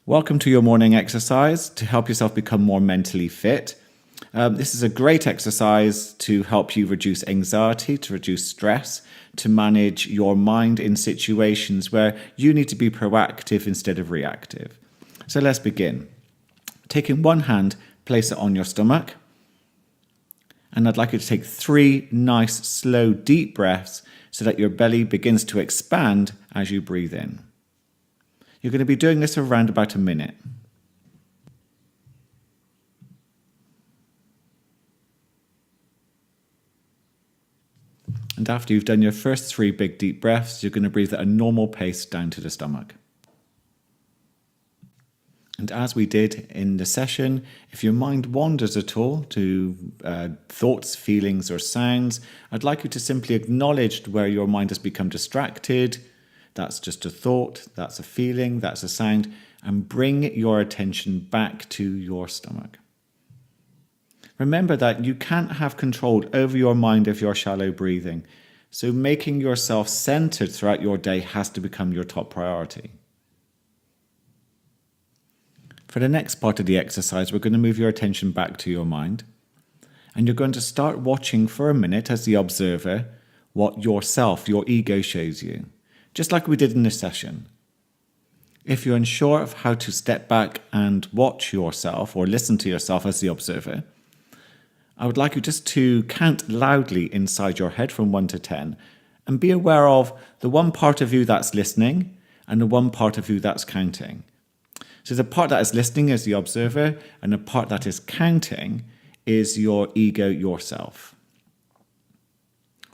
Welcome to your morning exercise to help yourself become more mentally fit. This is a great exercise to help you reduce anxiety, to reduce stress, to manage your mind in situations where you need to be proactive instead of reactive. So let's begin. Taking one hand, place it on your stomach. And I'd like you to take 3 nice, slow, deep breaths so that your belly begins to expand as you breathe in. You're going to be doing this around about a minute. And after you've done your first 3 big deep breaths, you're going to breathe at a normal pace down to the stomach. And as we did in the session, if your mind wanders at all to thoughts, feelings, or sounds, I'd like you to simply acknowledge where your mind has become distracted. That's just a thought, that's a feeling, that's a sound, and bring your attention back to your stomach. Remember that you can't have control over your mind if you're shallow breathing, so making yourself centered throughout your day has to become your top priority. For the next part of the exercise, we're going to move your attention back to your mind, and you're going to start watching for a minute as the observer what yourself, your ego, shows you. Just like we did in this session. If you're unsure of how to step back and watch yourself or listen to yourself as the observer, I would like you just to count loudly inside your head from 1 to 10 and be aware of the one part of you that's listening and the one part of you that's counting. So the part that is listening is the observer, and the part that is counting is your ego, yourself.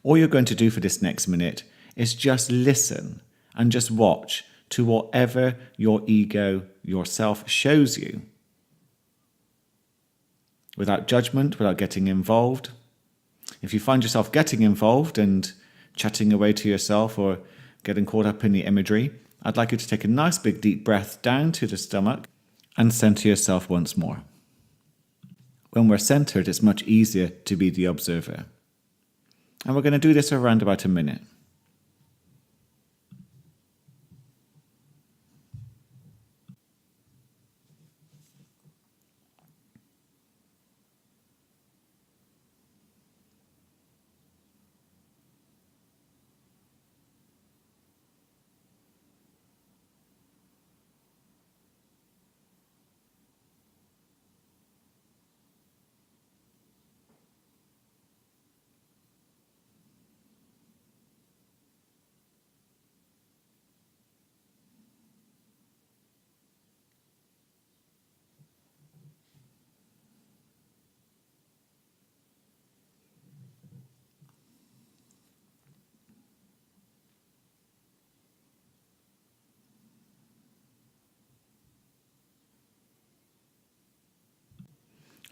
All you're going to do for this next minute is just listen and just watch to whatever your ego, yourself, shows you. Without judgment, without getting involved. If you find yourself getting involved and chatting away to yourself or getting caught up in the imagery, I'd like you to take a nice big deep breath down to the stomach and center yourself once more. When we're centered, it's much easier to be the observer. And we're going to do this around about a minute.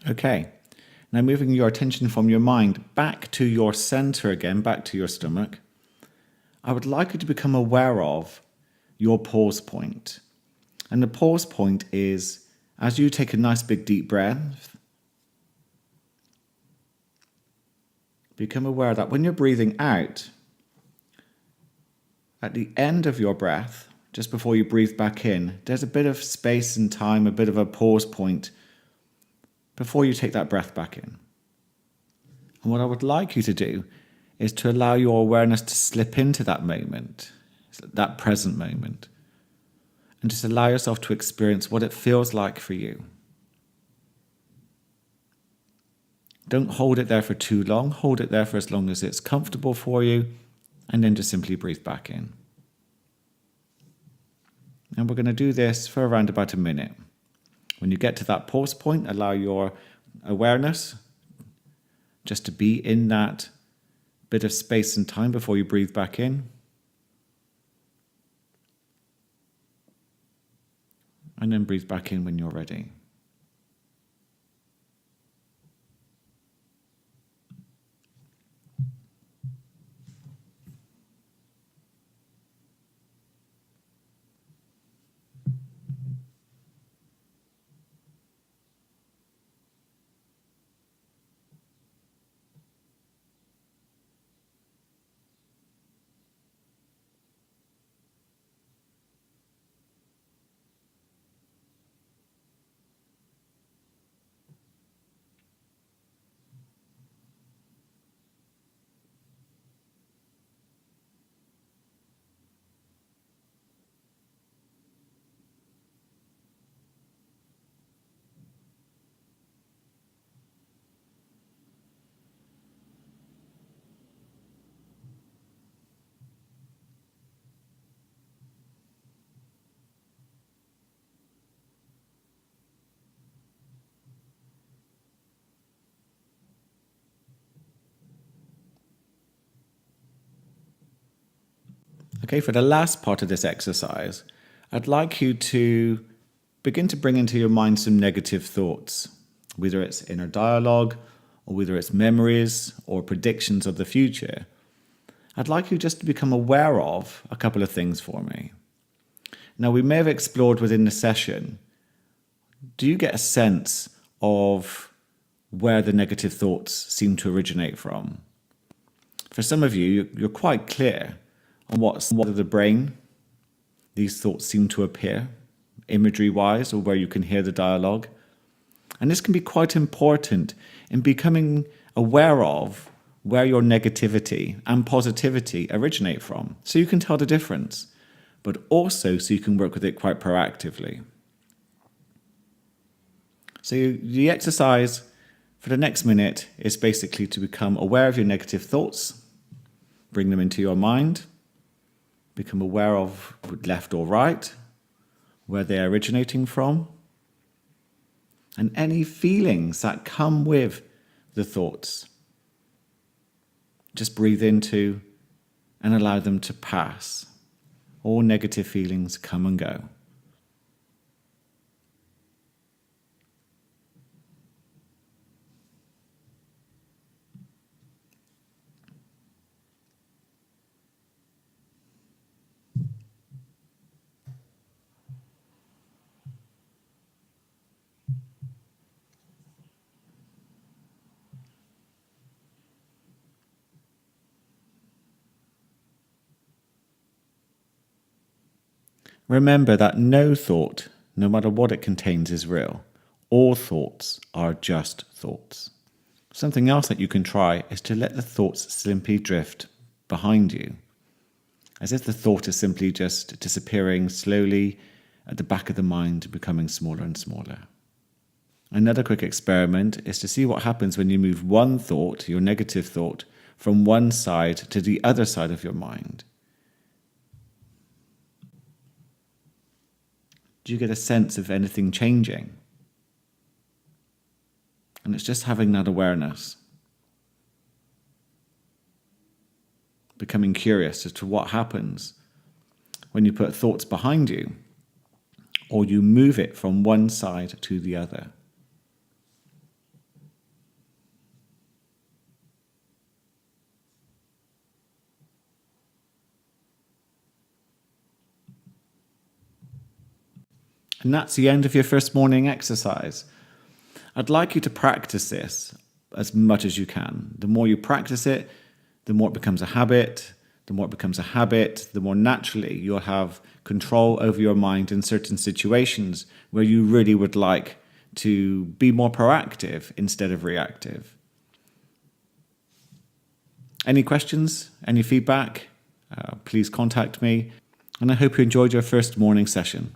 Okay, now moving your attention from your mind back to your center again, back to your stomach, I would like you to become aware of your pause point. And the pause point is as you take a nice big deep breath, become aware that when you're breathing out, at the end of your breath, just before you breathe back in, there's a bit of space and time, a bit of a pause point before you take that breath back in. And what I would like you to do is to allow your awareness to slip into that moment, that present moment, and just allow yourself to experience what it feels like for you. Don't hold it there for too long. Hold it there for as long as it's comfortable for you, and then just simply breathe back in. And we're going to do this for around about a minute. When you get to that pause point, allow your awareness just to be in that bit of space and time before you breathe back in. And then breathe back in when you're ready. Okay, for the last part of this exercise, I'd like you to begin to bring into your mind some negative thoughts, whether it's inner dialogue or whether it's memories or predictions of the future. I'd like you just to become aware of a couple of things for me. Now, we may have explored within the session, do you get a sense of where the negative thoughts seem to originate from? For some of you, you're quite clear on what of the brain these thoughts seem to appear, imagery-wise, or where you can hear the dialogue. And this can be quite important in becoming aware of where your negativity and positivity originate from, so you can tell the difference, but also so you can work with it quite proactively. So the exercise for the next minute is basically to become aware of your negative thoughts, bring them into your mind, become aware of left or right, where they're originating from, and any feelings that come with the thoughts. Just breathe into and allow them to pass. All negative feelings come and go. Remember that no thought, no matter what it contains, is real. All thoughts are just thoughts. Something else that you can try is to let the thoughts simply drift behind you, as if the thought is simply just disappearing slowly at the back of the mind, becoming smaller and smaller. Another quick experiment is to see what happens when you move one thought, your negative thought, from one side to the other side of your mind. Do you get a sense of anything changing? And it's just having that awareness. Becoming curious as to what happens when you put thoughts behind you or you move it from one side to the other. And that's the end of your first morning exercise. I'd like you to practice this as much as you can. The more you practice it, the more it becomes a habit. The more it becomes a habit, the more naturally you'll have control over your mind in certain situations where you really would like to be more proactive instead of reactive. Any questions? Any feedback? Please contact me. And I hope you enjoyed your first morning session.